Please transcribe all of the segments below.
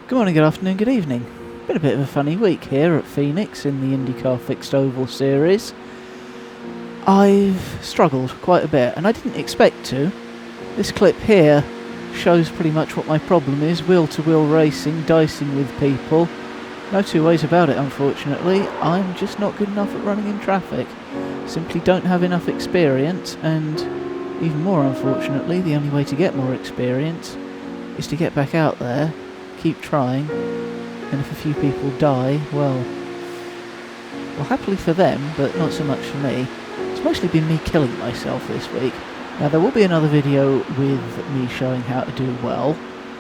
Good morning, good afternoon, good evening. Been a bit of a funny week here at Phoenix in the Indycar Fixed Oval Series. I've struggled quite a bit, and I didn't expect to. This clip here shows pretty much what my problem is: wheel-to-wheel racing, dicing with people. No two ways about it, unfortunately. I'm just not good enough at running in traffic. Simply don't have enough experience, and even more unfortunately, the only way to get more experience is to get back out there, keep trying, and if a few people die, well, happily for them, but not so much for me. It's mostly been me killing myself this week. Now, there will be another video with me showing how to do well,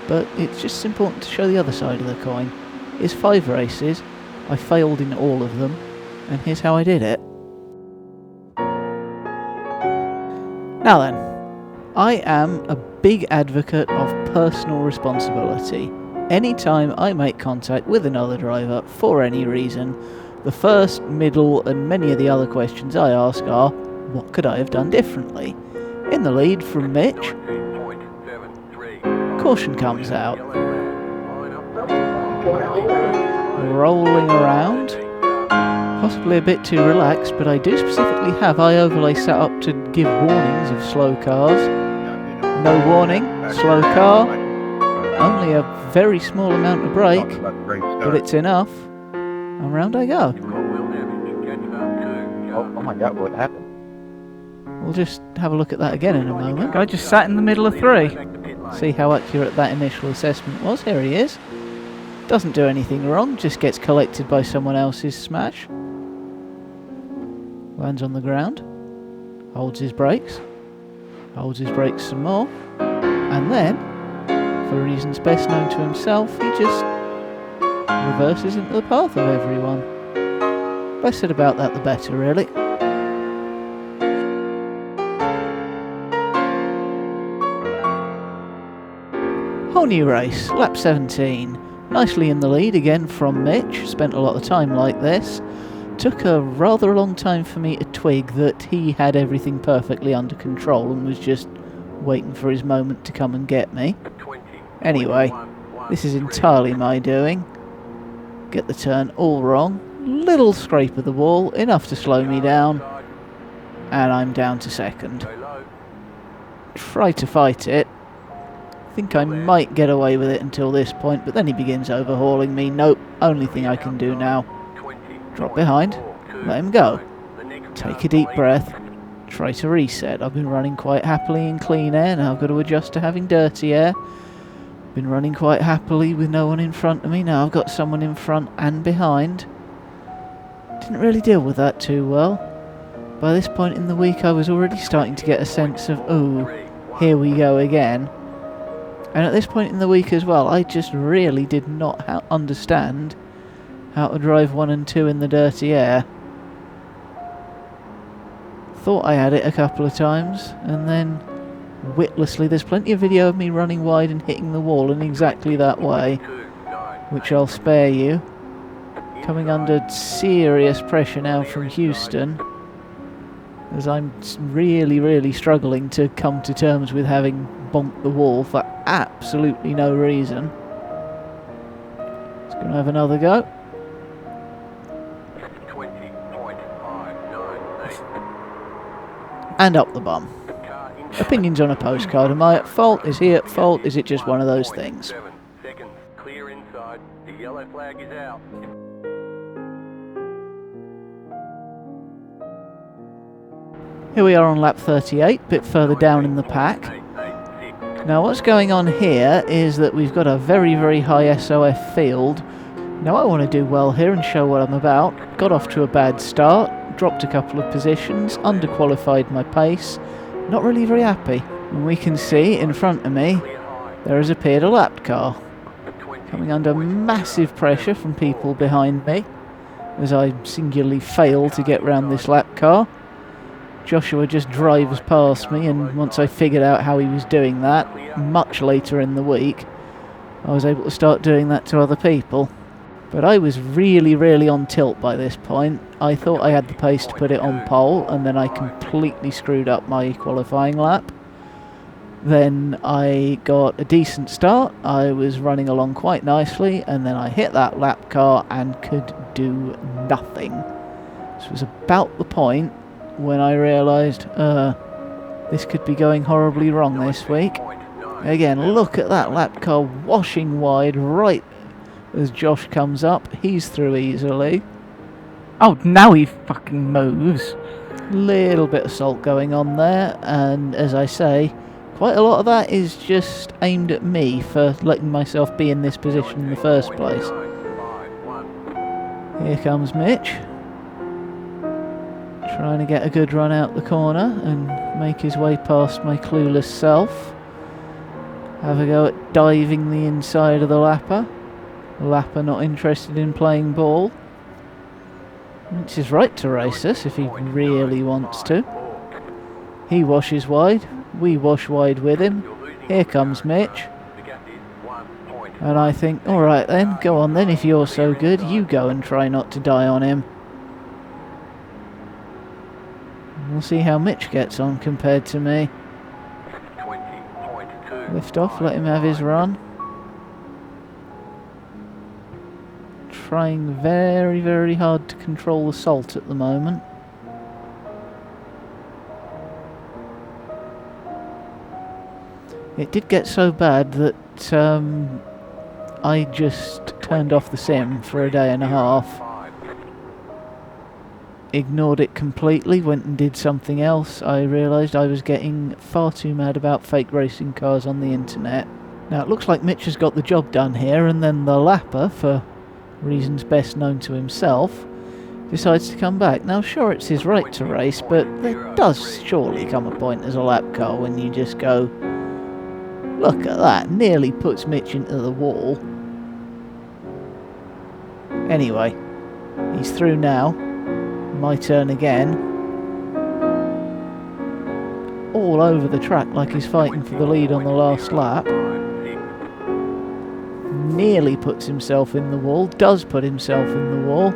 but it's just important to show the other side of the coin. Here's 5 races, I failed in all of them, and here's how I did it. Now then, I am a big advocate of personal responsibility. Anytime I make contact with another driver for any reason, the first, middle and many of the other questions I ask are, what could I have done differently? In the lead from Mitch, caution comes out. Rolling around, possibly a bit too relaxed, but I do specifically have iOverlay set up to give warnings of slow cars. No warning, slow car, only a very small amount of brake, but it's enough, and round I go. Oh my god, what happened? We'll just have a look at that again in a moment. I just sat in the middle of 3. See how accurate that initial assessment was. Here he is. Doesn't do anything wrong, just gets collected by someone else's smash. Lands on the ground, holds his brakes some more, and then, for reasons best known to himself, he just reverses into the path of everyone. Less said about that the better, really. Whole new race, lap 17. Nicely in the lead again from Mitch. Spent a lot of time like this. Took a rather long time for me to twig that he had everything perfectly under control and was just waiting for his moment to come and get me. Anyway, this is entirely my doing. Get the turn all wrong. Little scrape of the wall, enough to slow me down. And I'm down to second. Try to fight it. Think I might get away with it until this point, but then he begins overhauling me. Nope, only thing I can do now. Drop behind, let him go. Take a deep breath. Try to reset. I've been running quite happily in clean air, now I've got to adjust to having dirty air. Been running quite happily with no one in front of me, now I've got someone in front and behind. Didn't really deal with that too well. By this point in the week I was already starting to get a sense of, ooh, here we go again. And at this point in the week as well, I just really did not understand how to drive 1 and 2 in the dirty air. Thought I had it a couple of times, and then witlessly, there's plenty of video of me running wide and hitting the wall in exactly that way, which I'll spare you. Coming under serious pressure now from Houston, as I'm really struggling to come to terms with having bonked the wall for absolutely no reason. It's going to have another go. And up the bum. Opinions on a postcard. Am I at fault? Is he at fault? Is it just one of those things? Clear inside. The yellow flag is out. Here we are on lap 38, a bit further down in the pack. Now what's going on here is that we've got a very high SOF field. Now I want to do well here and show what I'm about. Got off to a bad start, dropped a couple of positions, underqualified my pace. Not really very happy. And we can see in front of me there has appeared a lapped car. Coming under massive pressure from people behind me as I singularly fail to get round this lap car. Joshua just drives past me, and once I figured out how he was doing that, much later in the week, I was able to start doing that to other people. But I was really on tilt by this point. I thought I had the pace to put it on pole, and then I completely screwed up my qualifying lap. Then I got a decent start, I was running along quite nicely, and then I hit that lap car and could do nothing. This was about the point when I realised, this could be going horribly wrong this week. Again, look at that lap car washing wide right as Josh comes up. He's through easily. Oh, now he fucking moves. Little bit of salt going on there, and as I say, quite a lot of that is just aimed at me for letting myself be in this position in the first place. Here comes Mitch, trying to get a good run out the corner and make his way past my clueless self. Have a go at diving the inside of the lapper. Lapper not interested in playing ball. It's his right to race us if he really wants to. He washes wide, we wash wide with him. Here comes Mitch. And I think, alright then, go on then, if you're so good, you go and try not to die on him. We'll see how Mitch gets on compared to me. Lift off, let him have his run. Trying very, very hard to control the salt at the moment. It did get so bad that I just turned off the sim for a day and a half. Ignored it completely, went and did something else. I realised I was getting far too mad about fake racing cars on the internet. Now it looks like Mitch has got the job done here, and then the lapper, for reasons best known to himself, decides to come back. Now sure, it's his right to race, but there does surely come a point as a lap car when you just go, look at that, nearly puts Mitch into the wall. Anyway, he's through now. My turn again. All over the track like he's fighting for the lead on the last lap. Nearly puts himself in the wall, does put himself in the wall.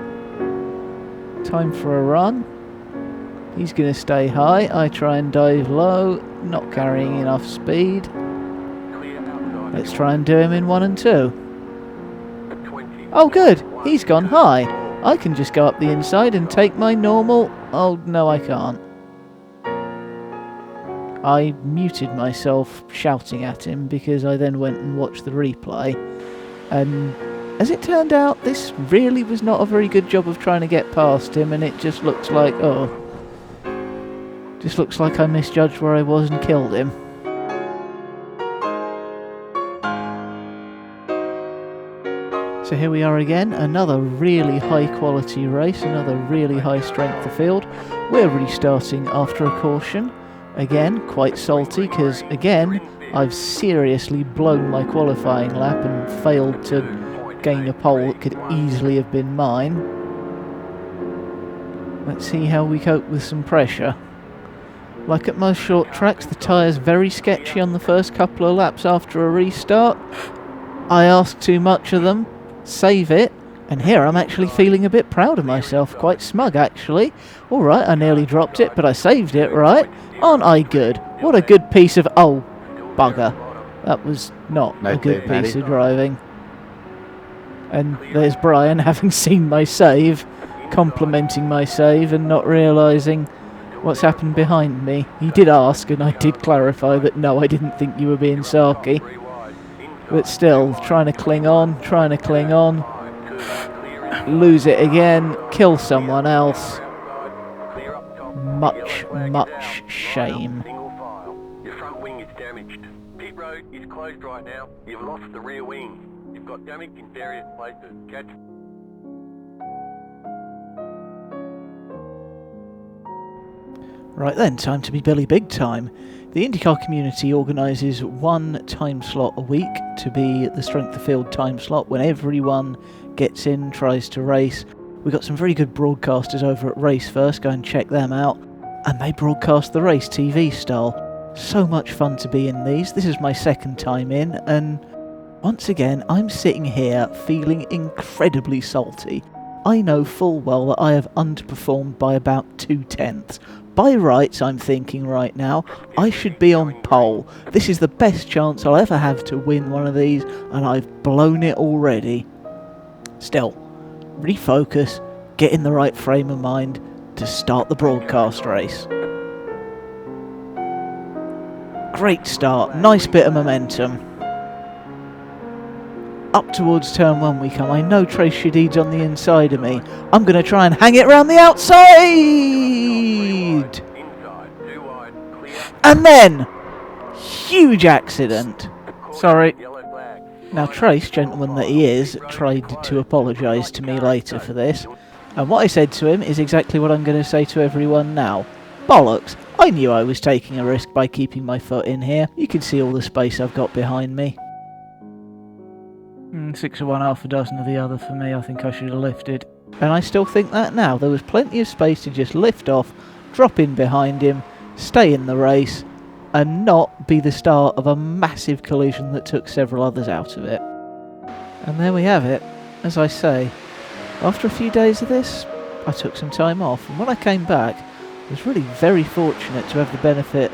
Time for a run. He's going to stay high. I try and dive low, not carrying enough speed. Let's try and do him in 1 and 2. Oh good, he's gone high. I can just go up the inside and take my normal... Oh no, I can't. I muted myself shouting at him because I then went and watched the replay. And as it turned out, this really was not a very good job of trying to get past him, and it just looks like, just looks like I misjudged where I was and killed him. So here we are again, another really high quality race, another really high strength of field. We're restarting after a caution. Again, quite salty because, again, I've seriously blown my qualifying lap and failed to gain a pole that could easily have been mine. Let's see how we cope with some pressure. Like at most short tracks, the tyre's very sketchy on the first couple of laps after a restart. I ask too much of them, save it, and here I'm actually feeling a bit proud of myself, quite smug actually. Alright, I nearly dropped it, but I saved it, right? Aren't I good? What a good piece of... Oh, bugger. That was not a good piece of driving. And there's Brian, having seen my save, complimenting my save and not realising what's happened behind me. He did ask, and I did clarify that no, I didn't think you were being sarky. But still, trying to cling on, lose it again, kill someone else. Much, much shame. Your front wing is damaged. Pit road is closed right now. You've lost the rear wing. You've got damage in various places. Catch. Right then, time to be Billy Big Time. The IndyCar community organises one time slot a week to be the strength of field time slot when everyone gets in, tries to race. We've got some very good broadcasters over at Race First, go and check them out. And they broadcast the race TV style. So much fun to be in these. This is my second time in, and once again I'm sitting here feeling incredibly salty. I know full well that I have underperformed by about 0.2, By rights, I'm thinking right now, I should be on pole. This is the best chance I'll ever have to win one of these, and I've blown it already. Still, refocus, get in the right frame of mind to start the broadcast race. Great start, nice bit of momentum. Up towards turn 1 we come. I know Trace Shadid's on the inside of me. I'm going to try and hang it round the outside! And then, huge accident. Sorry. Now Trace, gentleman that he is, tried to apologise to me later for this. And what I said to him is exactly what I'm going to say to everyone now. Bollocks, I knew I was taking a risk by keeping my foot in here. You can see all the space I've got behind me. 6 of one, half a dozen of the other for me. I think I should have lifted. And I still think that now. There was plenty of space to just lift off, drop in behind him, stay in the race, and not be the start of a massive collision that took several others out of it. And there we have it. As I say, after a few days of this, I took some time off, and when I came back, I was really very fortunate to have the benefit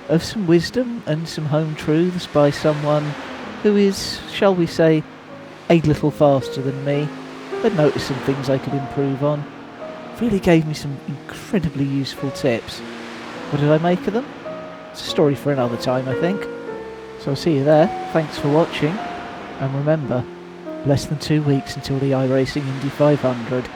of some wisdom and some home truths by someone who is, shall we say, a little faster than me, had noticed some things I could improve on, really gave me some incredibly useful tips. What did I make of them? It's a story for another time, I think. So I'll see you there. Thanks for watching, and remember, less than 2 weeks until the iRacing Indy 500.